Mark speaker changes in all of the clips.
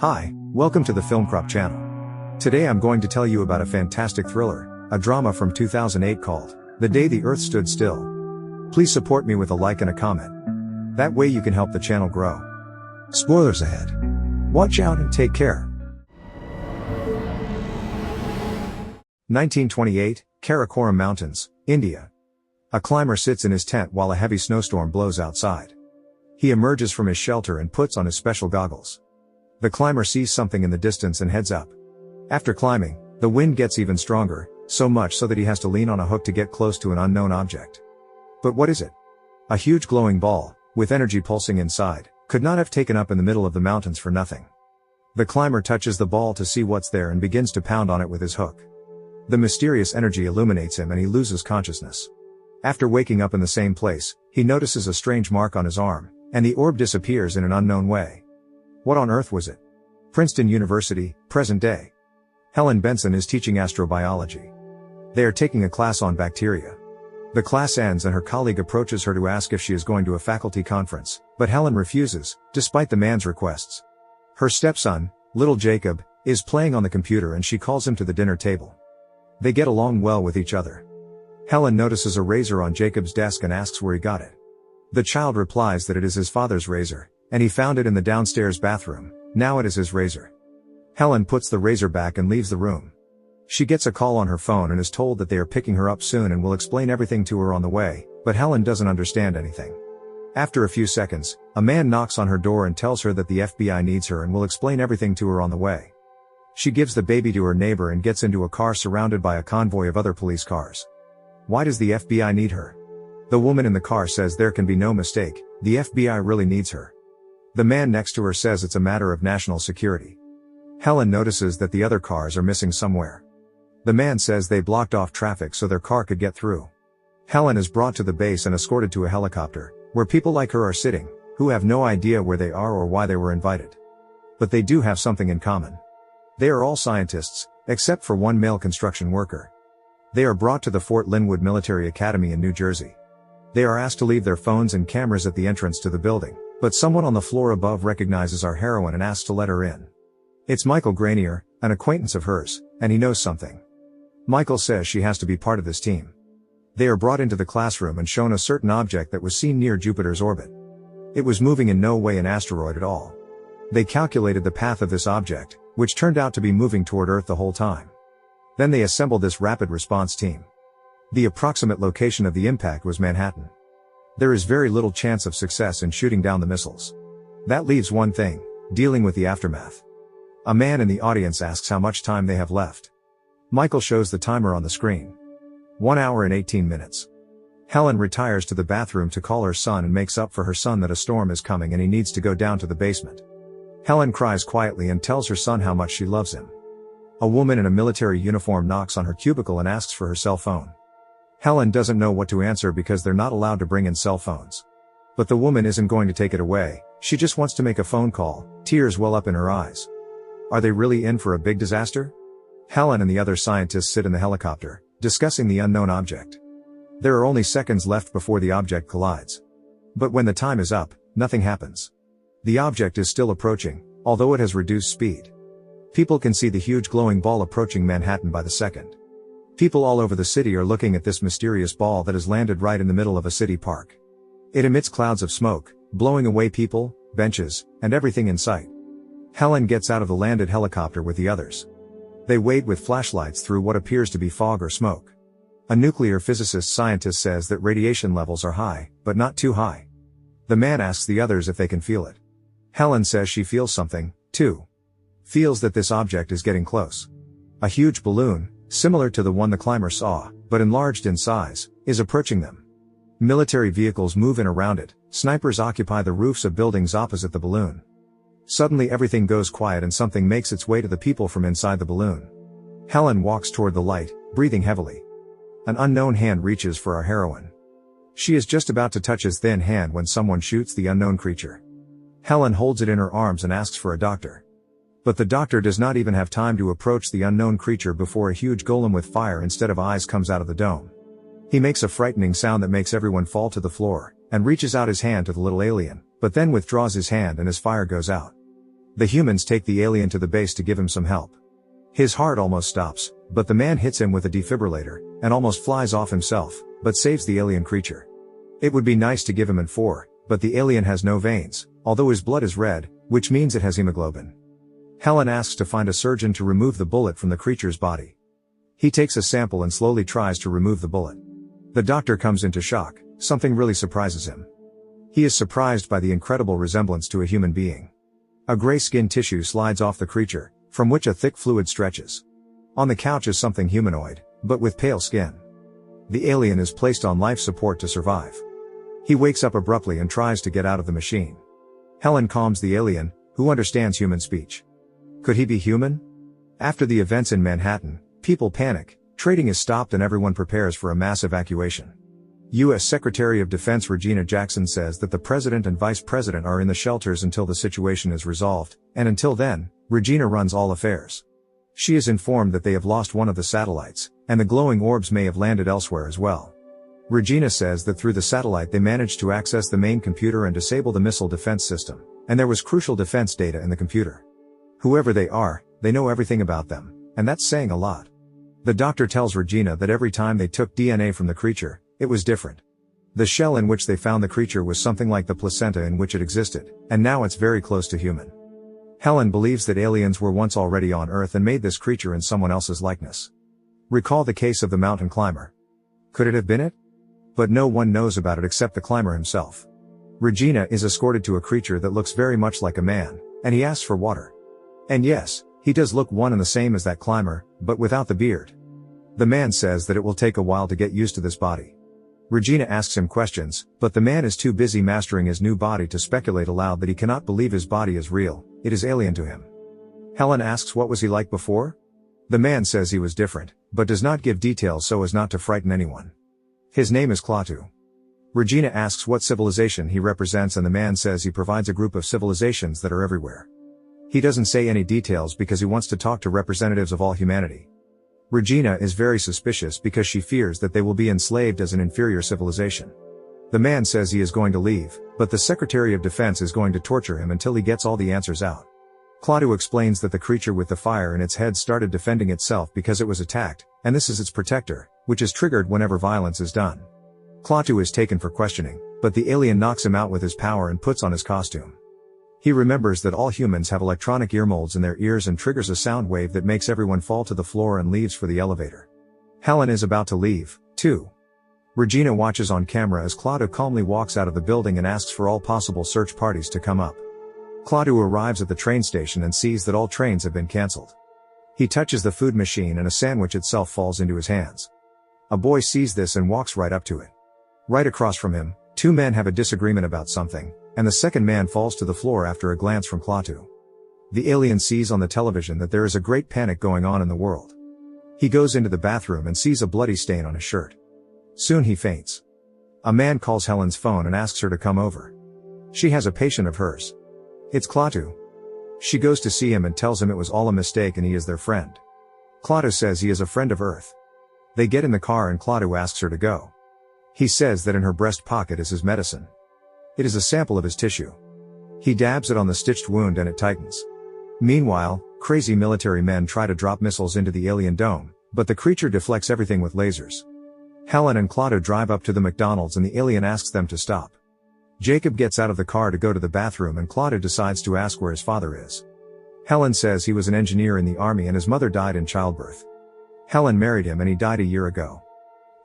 Speaker 1: Hi, welcome to the FilmCrop channel. Today I'm going to tell you about a fantastic thriller, a drama from 2008 called The Day the Earth Stood Still. Please support me with a like and a comment. That way you can help the channel grow. Spoilers ahead. Watch out and take care. 1928, Karakoram Mountains, India. A climber sits in his tent while a heavy snowstorm blows outside. He emerges from his shelter and puts on his special goggles. The climber sees something in the distance and heads up. After climbing, the wind gets even stronger, so much so that he has to lean on a hook to get close to an unknown object. But what is it? A huge glowing ball, with energy pulsing inside, could not have taken up in the middle of the mountains for nothing. The climber touches the ball to see what's there and begins to pound on it with his hook. The mysterious energy illuminates him and he loses consciousness. After waking up in the same place, he notices a strange mark on his arm, and the orb disappears in an unknown way. What on earth was it? Princeton University, present day. Helen Benson is teaching astrobiology. They are taking a class on bacteria. The class ends and her colleague approaches her to ask if she is going to a faculty conference, but Helen refuses, despite the man's requests. Her stepson, little Jacob, is playing on the computer and she calls him to the dinner table. They get along well with each other. Helen notices a razor on Jacob's desk and asks where he got it. The child replies that it is his father's razor, and he found it in the downstairs bathroom. Now it is his razor. Helen puts the razor back and leaves the room. She gets a call on her phone and is told that they are picking her up soon and will explain everything to her on the way, but Helen doesn't understand anything. After a few seconds, a man knocks on her door and tells her that the FBI needs her and will explain everything to her on the way. She gives the baby to her neighbor and gets into a car surrounded by a convoy of other police cars. Why does the FBI need her? The woman in the car says there can be no mistake, the FBI really needs her. The man next to her says it's a matter of national security. Helen notices that the other cars are missing somewhere. The man says they blocked off traffic so their car could get through. Helen is brought to the base and escorted to a helicopter, where people like her are sitting, who have no idea where they are or why they were invited. But they do have something in common. They are all scientists, except for one male construction worker. They are brought to the Fort Linwood Military Academy in New Jersey. They are asked to leave their phones and cameras at the entrance to the building, but someone on the floor above recognizes our heroine and asks to let her in. It's Michael Granier, an acquaintance of hers, and he knows something. Michael says she has to be part of this team. They are brought into the classroom and shown a certain object that was seen near Jupiter's orbit. It was moving in no way an asteroid at all. They calculated the path of this object, which turned out to be moving toward Earth the whole time. Then they assembled this rapid response team. The approximate location of the impact was Manhattan. There is very little chance of success in shooting down the missiles. That leaves one thing: dealing with the aftermath. A man in the audience asks how much time they have left. Michael shows the timer on the screen. 1 hour and 18 minutes. Helen retires to the bathroom to call her son and makes up for her son that a storm is coming and he needs to go down to the basement. Helen cries quietly and tells her son how much she loves him. A woman in a military uniform knocks on her cubicle and asks for her cell phone. Helen doesn't know what to answer because they're not allowed to bring in cell phones. But the woman isn't going to take it away, she just wants to make a phone call. Tears well up in her eyes. Are they really in for a big disaster? Helen and the other scientists sit in the helicopter, discussing the unknown object. There are only seconds left before the object collides. But when the time is up, nothing happens. The object is still approaching, although it has reduced speed. People can see the huge glowing ball approaching Manhattan by the second. People all over the city are looking at this mysterious ball that has landed right in the middle of a city park. It emits clouds of smoke, blowing away people, benches, and everything in sight. Helen gets out of the landed helicopter with the others. They wade with flashlights through what appears to be fog or smoke. A nuclear physicist scientist says that radiation levels are high, but not too high. The man asks the others if they can feel it. Helen says she feels something, too. Feels that this object is getting close. A huge balloon, similar to the one the climber saw, but enlarged in size, is approaching them. Military vehicles move in around it, snipers occupy the roofs of buildings opposite the balloon. Suddenly everything goes quiet and something makes its way to the people from inside the balloon. Helen walks toward the light, breathing heavily. An unknown hand reaches for our heroine. She is just about to touch his thin hand when someone shoots the unknown creature. Helen holds it in her arms and asks for a doctor. But the doctor does not even have time to approach the unknown creature before a huge golem with fire instead of eyes comes out of the dome. He makes a frightening sound that makes everyone fall to the floor, and reaches out his hand to the little alien, but then withdraws his hand and his fire goes out. The humans take the alien to the base to give him some help. His heart almost stops, but the man hits him with a defibrillator, and almost flies off himself, but saves the alien creature. It would be nice to give him N4, but the alien has no veins, although his blood is red, which means it has hemoglobin. Helen asks to find a surgeon to remove the bullet from the creature's body. He takes a sample and slowly tries to remove the bullet. The doctor comes into shock, something really surprises him. He is surprised by the incredible resemblance to a human being. A gray skin tissue slides off the creature, from which a thick fluid stretches. On the couch is something humanoid, but with pale skin. The alien is placed on life support to survive. He wakes up abruptly and tries to get out of the machine. Helen calms the alien, who understands human speech. Could he be human? After the events in Manhattan, people panic, trading is stopped and everyone prepares for a mass evacuation. U.S. Secretary of Defense Regina Jackson says that the president and vice president are in the shelters until the situation is resolved, and until then, Regina runs all affairs. She is informed that they have lost one of the satellites, and the glowing orbs may have landed elsewhere as well. Regina says that through the satellite they managed to access the main computer and disable the missile defense system, and there was crucial defense data in the computer. Whoever they are, they know everything about them, and that's saying a lot. The doctor tells Regina that every time they took DNA from the creature, it was different. The shell in which they found the creature was something like the placenta in which it existed, and now it's very close to human. Helen believes that aliens were once already on Earth and made this creature in someone else's likeness. Recall the case of the mountain climber. Could it have been it? But no one knows about it except the climber himself. Regina is escorted to a creature that looks very much like a man, and he asks for water. And yes, he does look one and the same as that climber, but without the beard. The man says that it will take a while to get used to this body. Regina asks him questions, but the man is too busy mastering his new body to speculate aloud that he cannot believe his body is real, it is alien to him. Helen asks what was he like before? The man says he was different, but does not give details so as not to frighten anyone. His name is Klaatu. Regina asks what civilization he represents and the man says he provides a group of civilizations that are everywhere. He doesn't say any details because he wants to talk to representatives of all humanity. Regina is very suspicious because she fears that they will be enslaved as an inferior civilization. The man says he is going to leave, but the Secretary of Defense is going to torture him until he gets all the answers out. Klaatu explains that the creature with the fire in its head started defending itself because it was attacked, and this is its protector, which is triggered whenever violence is done. Klaatu is taken for questioning, but the alien knocks him out with his power and puts on his costume. He remembers that all humans have electronic ear molds in their ears and triggers a sound wave that makes everyone fall to the floor and leaves for the elevator. Helen is about to leave, too. Regina watches on camera as Klaatu calmly walks out of the building and asks for all possible search parties to come up. Klaatu arrives at the train station and sees that all trains have been cancelled. He touches the food machine and a sandwich itself falls into his hands. A boy sees this and walks right up to it. Right across from him, two men have a disagreement about something, and the second man falls to the floor after a glance from Klaatu. The alien sees on the television that there is a great panic going on in the world. He goes into the bathroom and sees a bloody stain on his shirt. Soon he faints. A man calls Helen's phone and asks her to come over. She has a patient of hers. It's Klaatu. She goes to see him and tells him it was all a mistake and he is their friend. Klaatu says he is a friend of Earth. They get in the car and Klaatu asks her to go. He says that in her breast pocket is his medicine. It is a sample of his tissue. He dabs it on the stitched wound and it tightens. Meanwhile, crazy military men try to drop missiles into the alien dome, but the creature deflects everything with lasers. Helen and Klaatu drive up to the McDonald's and the alien asks them to stop. Jacob gets out of the car to go to the bathroom and Klaatu decides to ask where his father is. Helen says he was an engineer in the army and his mother died in childbirth. Helen married him and he died a year ago.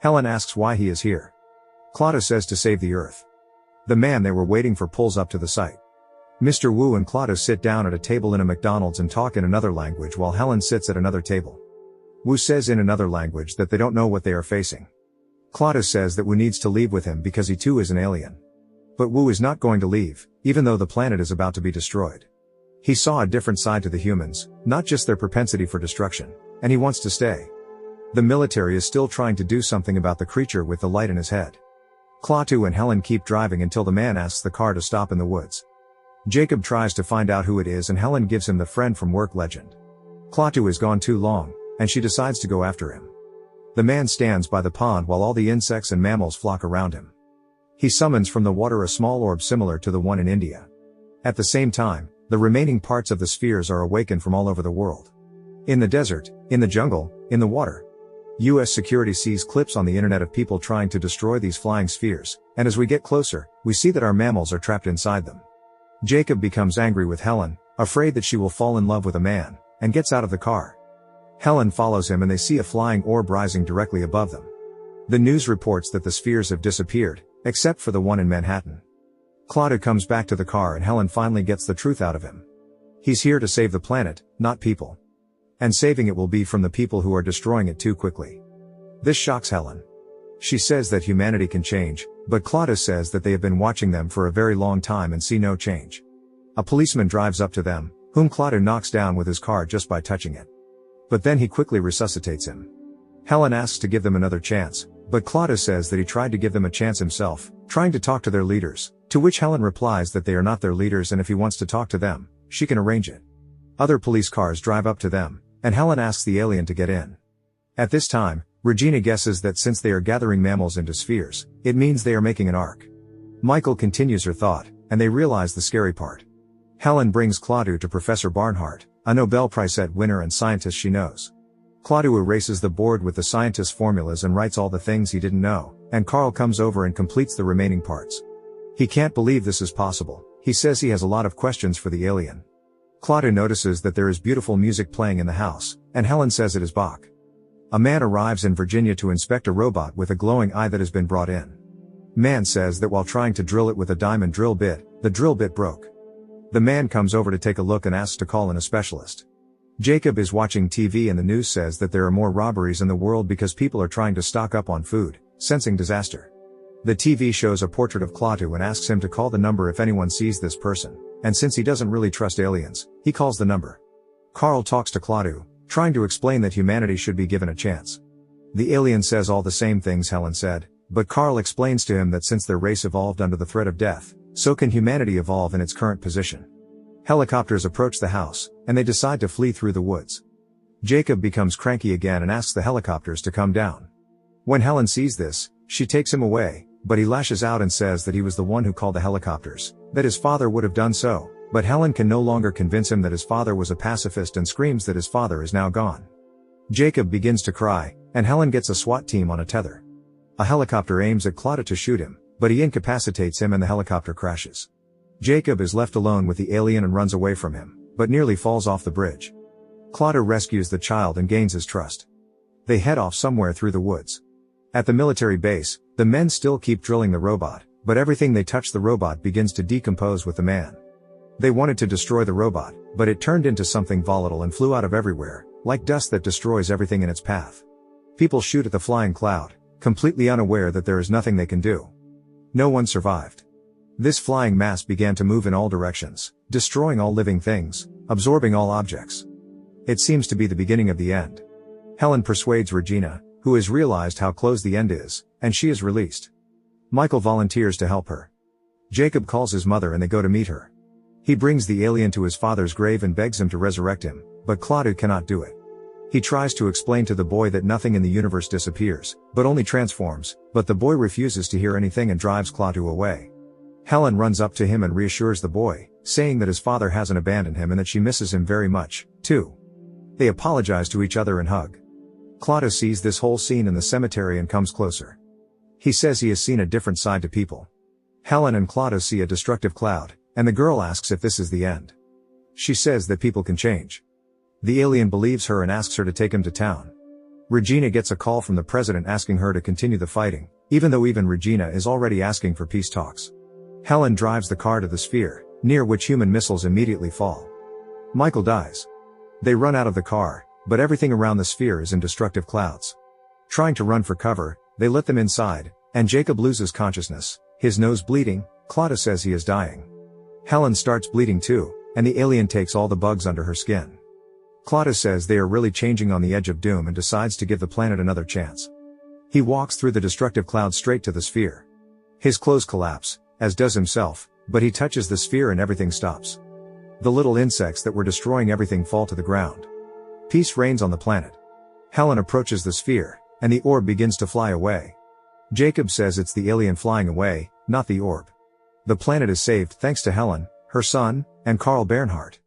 Speaker 1: Helen asks why he is here. Klaatu says to save the Earth. The man they were waiting for pulls up to the site. Mr. Wu and Klaatu sit down at a table in a McDonald's and talk in another language while Helen sits at another table. Wu says in another language that they don't know what they are facing. Klaatu says that Wu needs to leave with him because he too is an alien. But Wu is not going to leave, even though the planet is about to be destroyed. He saw a different side to the humans, not just their propensity for destruction, and he wants to stay. The military is still trying to do something about the creature with the light in his head. Klaatu and Helen keep driving until the man asks the car to stop in the woods. Jacob tries to find out who it is and Helen gives him the friend from work legend. Klaatu is gone too long, and she decides to go after him. The man stands by the pond while all the insects and mammals flock around him. He summons from the water a small orb similar to the one in India. At the same time, the remaining parts of the spheres are awakened from all over the world. In the desert, in the jungle, in the water. US security sees clips on the internet of people trying to destroy these flying spheres, and as we get closer, we see that our mammals are trapped inside them. Jacob becomes angry with Helen, afraid that she will fall in love with a man, and gets out of the car. Helen follows him and they see a flying orb rising directly above them. The news reports that the spheres have disappeared, except for the one in Manhattan. Klaatu comes back to the car and Helen finally gets the truth out of him. He's here to save the planet, not people. And saving it will be from the people who are destroying it too quickly. This shocks Helen. She says that humanity can change, but Klaatu says that they have been watching them for a very long time and see no change. A policeman drives up to them, whom Klaatu knocks down with his car just by touching it. But then he quickly resuscitates him. Helen asks to give them another chance, but Klaatu says that he tried to give them a chance himself, trying to talk to their leaders, to which Helen replies that they are not their leaders and if he wants to talk to them, she can arrange it. Other police cars drive up to them, and Helen asks the alien to get in. At this time, Regina guesses that since they are gathering mammals into spheres, it means they are making an ark. Michael continues her thought, and they realize the scary part. Helen brings Klaatu to Professor Barnhart, a Nobel Prize winner and scientist she knows. Klaatu erases the board with the scientist's formulas and writes all the things he didn't know, and Carl comes over and completes the remaining parts. He can't believe this is possible. He says he has a lot of questions for the alien. Klaatu notices that there is beautiful music playing in the house, and Helen says it is Bach. A man arrives in Virginia to inspect a robot with a glowing eye that has been brought in. Man says that while trying to drill it with a diamond drill bit, the drill bit broke. The man comes over to take a look and asks to call in a specialist. Jacob is watching TV and the news says that there are more robberies in the world because people are trying to stock up on food, sensing disaster. The TV shows a portrait of Klaatu and asks him to call the number if anyone sees this person, and since he doesn't really trust aliens, he calls the number. Carl talks to Klaatu, trying to explain that humanity should be given a chance. The alien says all the same things Helen said, but Carl explains to him that since their race evolved under the threat of death, so can humanity evolve in its current position. Helicopters approach the house, and they decide to flee through the woods. Jacob becomes cranky again and asks the helicopters to come down. When Helen sees this, she takes him away, but he lashes out and says that he was the one who called the helicopters, that his father would have done so, but Helen can no longer convince him that his father was a pacifist and screams that his father is now gone. Jacob begins to cry, and Helen gets a SWAT team on a tether. A helicopter aims at Klaatu to shoot him, but he incapacitates him and the helicopter crashes. Jacob is left alone with the alien and runs away from him, but nearly falls off the bridge. Klaatu rescues the child and gains his trust. They head off somewhere through the woods. At the military base, the men still keep drilling the robot, but everything they touch the robot begins to decompose with the man. They wanted to destroy the robot, but it turned into something volatile and flew out of everywhere, like dust that destroys everything in its path. People shoot at the flying cloud, completely unaware that there is nothing they can do. No one survived. This flying mass began to move in all directions, destroying all living things, absorbing all objects. It seems to be the beginning of the end. Helen persuades Regina, who has realized how close the end is, and she is released. Michael volunteers to help her. Jacob calls his mother and they go to meet her. He brings the alien to his father's grave and begs him to resurrect him, but Klaatu cannot do it. He tries to explain to the boy that nothing in the universe disappears, but only transforms, but the boy refuses to hear anything and drives Klaatu away. Helen runs up to him and reassures the boy, saying that his father hasn't abandoned him and that she misses him very much, too. They apologize to each other and hug. Klaatu sees this whole scene in the cemetery and comes closer. He says he has seen a different side to people. Helen and Klaatu see a destructive cloud, and the girl asks if this is the end. She says that people can change. The alien believes her and asks her to take him to town. Regina gets a call from the president asking her to continue the fighting, even though even Regina is already asking for peace talks. Helen drives the car to the sphere, near which human missiles immediately fall. Michael dies. They run out of the car, but everything around the sphere is in destructive clouds. Trying to run for cover, they let them inside, and Jacob loses consciousness, his nose bleeding. Klaatu says he is dying. Helen starts bleeding too, and the alien takes all the bugs under her skin. Klaatu says they are really changing on the edge of doom and decides to give the planet another chance. He walks through the destructive cloud straight to the sphere. His clothes collapse, as does himself, but he touches the sphere and everything stops. The little insects that were destroying everything fall to the ground. Peace reigns on the planet. Helen approaches the sphere, and the orb begins to fly away. Jacob says it's the alien flying away, not the orb. The planet is saved thanks to Helen, her son, And Karl Bernhardt.